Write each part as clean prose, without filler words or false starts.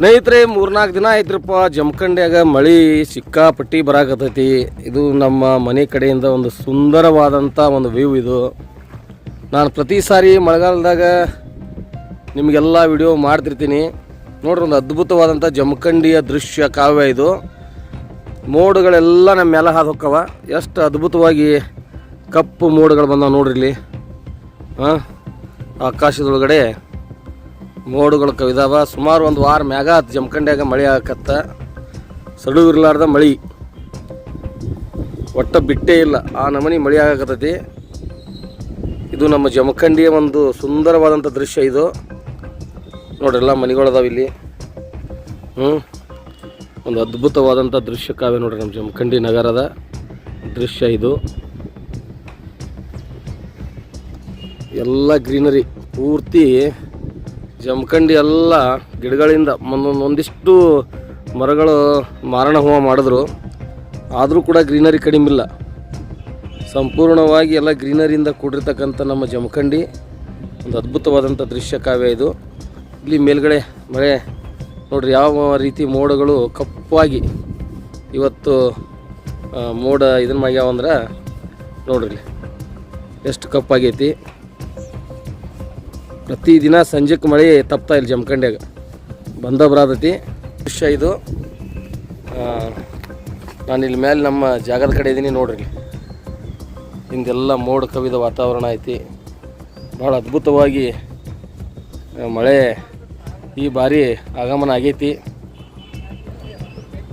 ಸ್ನೇಹಿತರೆ 3-4 ದಿನ ಆಯ್ತ್ರಪ್ಪ ಜಮಖಂಡ್ಯಾಗ ಮಳೆ ಸಿಕ್ಕಾಪಟ್ಟಿ ಬರಾಕತ್ತೈತಿ. ಇದು ನಮ್ಮ ಮನೆ ಕಡೆಯಿಂದ ಒಂದು ಸುಂದರವಾದಂಥ ಒಂದು ವ್ಯೂ. ಇದು ನಾನು ಪ್ರತಿ ಸಾರಿ ಮಳೆಗಾಲದಾಗ ನಿಮಗೆಲ್ಲ ವಿಡಿಯೋ ಮಾಡ್ತಿರ್ತೀನಿ ನೋಡ್ರಿ. ಒಂದು ಅದ್ಭುತವಾದಂಥ ಜಮಖಂಡಿಯ ದೃಶ್ಯ ಕಾವ್ಯ ಇದು. ಮೋಡಗಳೆಲ್ಲ ನಮ್ಮ ಮೇಲೆ ಹಾದು ಹೋಕ್ಕವ. ಎಷ್ಟು ಅದ್ಭುತವಾಗಿ ಕಪ್ಪು ಮೋಡಗಳು ಬಂದಾವ ನೋಡ್ರಿ ಇಲ್ಲಿ. ಆಕಾಶದೊಳಗಡೆ ಮೋಡಗಳು ಕವಿದಾವ. ಸುಮಾರು ಒಂದು ವಾರ ಮ್ಯಾಗ ಜಮಖಂಡ್ಯಾಗ ಮಳೆ ಆಗಕತ್ತ. ಸಡುವು ಇರಲಾರ್ದ ಮಳೆ ಒಟ್ಟ ಬಿಟ್ಟೇ ಇಲ್ಲ. ಆ ನಮೂನಿ ಮಳೆ ಆಗಕತ್ತೈತಿ. ಇದು ನಮ್ಮ ಜಮಖಂಡಿಯ ಒಂದು ಸುಂದರವಾದಂಥ ದೃಶ್ಯ ಇದು ನೋಡ್ರೆಲ್ಲ ಮನೆಗಳದಾವ ಇಲ್ಲಿ. ಒಂದು ಅದ್ಭುತವಾದಂಥ ದೃಶ್ಯ ಕಾವ್ಯ ನೋಡ್ರಿ ನಮ್ಮ ಜಮಖಂಡಿ ನಗರದ ದೃಶ್ಯ ಇದು. ಎಲ್ಲ ಗ್ರೀನರಿ ಪೂರ್ತಿ ಜಮಖಂಡಿ ಎಲ್ಲ ಗಿಡಗಳಿಂದ ಒಂದಿಷ್ಟು ಮರಗಳು ಮಾರಣ ಹೋಮ ಮಾಡಿದ್ರು, ಆದರೂ ಕೂಡ ಗ್ರೀನರಿ ಕಡಿಮೆ ಇಲ್ಲ. ಸಂಪೂರ್ಣವಾಗಿ ಎಲ್ಲ ಗ್ರೀನರಿಯಿಂದ ಕೂಡಿರ್ತಕ್ಕಂಥ ನಮ್ಮ ಜಮಖಂಡಿ ಒಂದು ಅದ್ಭುತವಾದಂಥ ದೃಶ್ಯ ಕಾವ್ಯ ಇದು. ಇಲ್ಲಿ ಮೇಲ್ಗಡೆ ಮಳೆ ನೋಡ್ರಿ ಯಾವ ರೀತಿ ಮೋಡಗಳು ಕಪ್ಪಾಗಿ ಇವತ್ತು ಮೋಡ ಇದನ್ನು ಮಾಡ್ಯಾವಂದ್ರೆ ನೋಡ್ರಿ ಎಷ್ಟು ಕಪ್ಪಾಗೈತಿ. ಪ್ರತಿದಿನ ಸಂಜೆಗೆ ಮಳೆ ತಪ್ತಾ ಇಲ್ಲ ಜಮಖಂಡ್ಯಾಗ ಬಂದ ಬರತೈತಿ ದೃಶ್ಯ ಇದು. ನಾನು ಇಲ್ಲಿ ಮೇಲೆ ನಮ್ಮ ಜಾಗದ ಕಡೆ ಇದ್ದೀನಿ ನೋಡ್ರಿ. ಹಿಂದೆಲ್ಲ ಮೋಡ ಕವಿದ ವಾತಾವರಣ ಐತಿ. ಭಾಳ ಅದ್ಭುತವಾಗಿ ಮಳೆ ಈ ಬಾರಿ ಆಗಮನ ಆಗೈತಿ.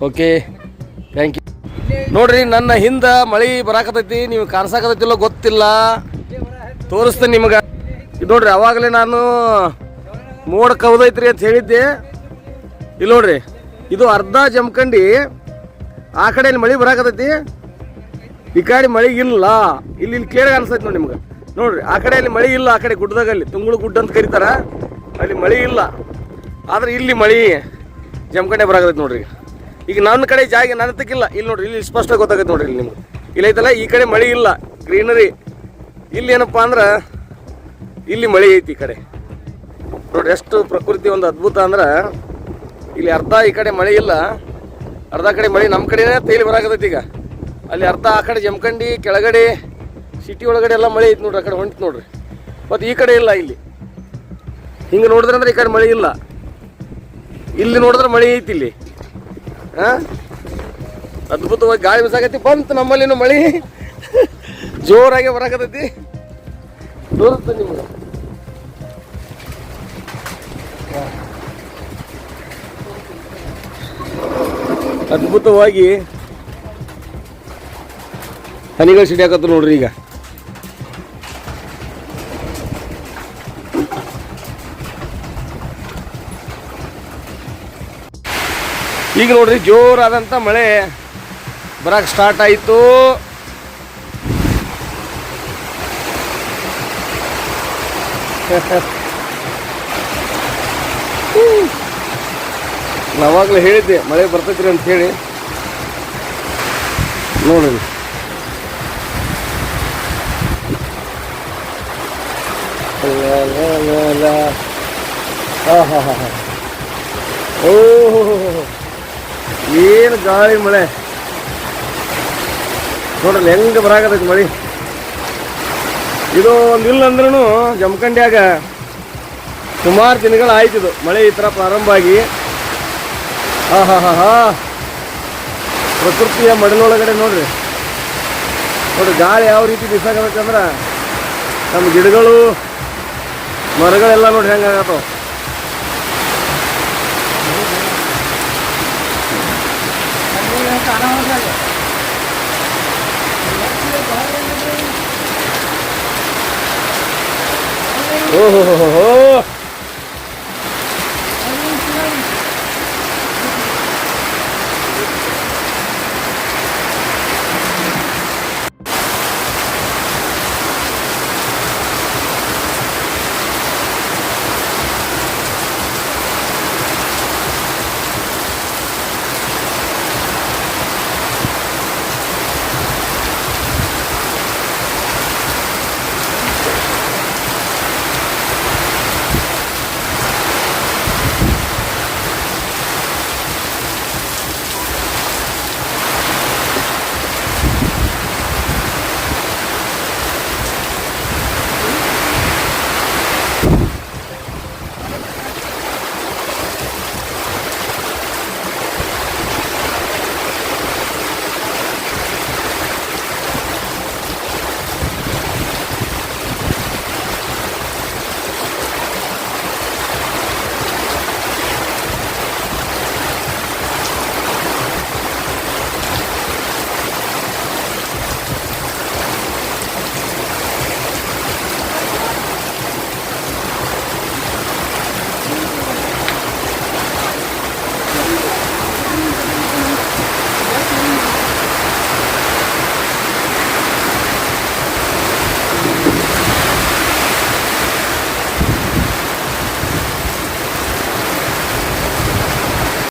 Okay, thank you. ನೋಡ್ರಿ ನನ್ನ ಹಿಂದೆ ಮಳೆ ಬರಾಕತೈತಿ. ನೀವು ಕಾಣಿಸಾಕತೈತಿಲ್ಲ ಗೊತ್ತಿಲ್ಲ, ತೋರಿಸ್ತೇನೆ ನಿಮಗೆ. ಇದು ನೋಡ್ರಿ, ಅವಾಗಲೇ ನಾನು ಮೋಡ ಕವದೈತ್ರಿ ಅಂತ ಹೇಳಿದ್ದೆ. ಇಲ್ಲಿ ನೋಡ್ರಿ, ಇದು ಅರ್ಧ ಜಮಖಂಡಿ ಆ ಕಡೆಯಲ್ಲಿ ಮಳೆ ಬರಾಕತೈತಿ, ಈ ಕಡೆ ಮಳೆ ಇಲ್ಲ. ಇಲ್ಲಿ ಕೇಳಿ ಅನ್ಸೈತಿ ನೋಡಿ ನಿಮ್ಗೆ. ನೋಡ್ರಿ ಆ ಕಡೆಯಲ್ಲಿ ಮಳೆ ಇಲ್ಲ. ಆ ಕಡೆ ಗುಡ್ಡದಾಗಲ್ಲಿ ತುಂಗುಳು ಗುಡ್ಡ ಅಂತ ಕರೀತಾರ, ಅಲ್ಲಿ ಮಳೆ ಇಲ್ಲ. ಆದ್ರೆ ಇಲ್ಲಿ ಮಳೆ ಜಮಖಂಡಿ ಬರಾಕತೈತಿ ನೋಡ್ರಿ. ಈಗ ನನ್ನ ಕಡೆ ಜಾಗ ನನ್ನ ತಕ್ಕಿಲ್ಲ. ಇಲ್ಲಿ ನೋಡ್ರಿ, ಇಲ್ಲಿ ಸ್ಪಷ್ಟ ಗೊತ್ತಾಗತ್ತೆ ನೋಡ್ರಿ. ಇಲ್ಲಿ ನಿಮ್ಗೆ ಇಲ್ಲಿ ಐತಲ್ಲ, ಈ ಕಡೆ ಮಳೆ ಇಲ್ಲ, ಗ್ರೀನರಿ. ಇಲ್ಲಿ ಏನಪ್ಪ ಅಂದ್ರೆ ಇಲ್ಲಿ ಮಳೆ ಐತಿ. ಈ ಕಡೆ ನೋಡ್ರಿ ಎಷ್ಟು ಪ್ರಕೃತಿ ಒಂದು ಅದ್ಭುತ ಅಂದ್ರೆ, ಇಲ್ಲಿ ಅರ್ಧ ಈ ಕಡೆ ಮಳೆ ಇಲ್ಲ, ಅರ್ಧ ಕಡೆ ಮಳೆ ನಮ್ಮ ಕಡೆನೇ ತೇಲಿ ಬರಾಕತೈತಿ. ಈಗ ಅಲ್ಲಿ ಅರ್ಧ ಆ ಕಡೆ ಜಮಖಂಡಿ ಕೆಳಗಡೆ ಸಿಟಿ ಒಳಗಡೆ ಎಲ್ಲ ಮಳೆ ಐತಿ ನೋಡ್ರಿ. ಆ ಕಡೆ ಹೊಂಟಿತ್ತು ನೋಡ್ರಿ. ಮತ್ತು ಈ ಕಡೆ ಇಲ್ಲ. ಇಲ್ಲಿ ಹಿಂಗೆ ನೋಡಿದ್ರೆ ಅಂದ್ರೆ ಈ ಕಡೆ ಮಳೆ ಇಲ್ಲ, ಇಲ್ಲಿ ನೋಡಿದ್ರೆ ಮಳೆ ಐತಿ. ಇಲ್ಲಿ ಅದ್ಭುತವಾಗಿ ಗಾಳಿ ಬಿಸಾಕೈತಿ. ಬಂತು ನಮ್ಮಲ್ಲಿನೂ ಮಳೆ ಜೋರಾಗಿ ಬರಾಕತೈತಿ. ತೋರಿಸ್ತೀನಿ ನಿಮ್ಗೆ. ಅದ್ಭುತವಾಗಿ ಹನಿಗಳು ಸಿಡಿಯಾಕತ್ತ ನೋಡ್ರಿ. ಈಗ ಈಗ ನೋಡ್ರಿ ಜೋರಾದಂಥ ಮಳೆ ಬರಕ್ಕೆ ಸ್ಟಾರ್ಟ್ ಆಯಿತು. ನಾವಾಗಲೇ ಹೇಳಿದ್ದೆ ಮಳೆ ಬರ್ತೈತ್ರಿ ಅಂತ ಹೇಳಿ. ನೋಡ್ರಿ ಓಹೋ, ಏನು ಗಾಳಿ ಮಳೆ ನೋಡ್ರಿ ಹೆಂಗೆ ಬರಾಕತೈತಿ ಮಳೆ. ಇದು ಒಂದಿಲ್ಲ ಅಂದ್ರೂ ಜಮಖಂಡ್ಯಾಗ ಸುಮಾರು ದಿನಗಳು ಆಯ್ತಿದು ಮಳೆ ಈ ಥರ ಪ್ರಾರಂಭ ಆಗಿ. ಪ್ರಕೃತಿಯ ಮಡಿಲೊಳಗಡೆ ನೋಡ್ರಿ ಗಾಳಿ ಯಾವ ರೀತಿ ಬಿಸಾಕಬೇಕಂದ್ರೆ ನಮ್ಮ ಗಿಡಗಳು ಮರಗಳೆಲ್ಲ ನೋಡ್ರಿ ಹೆಂಗಾಗತ್ತವ. ಓಹೋ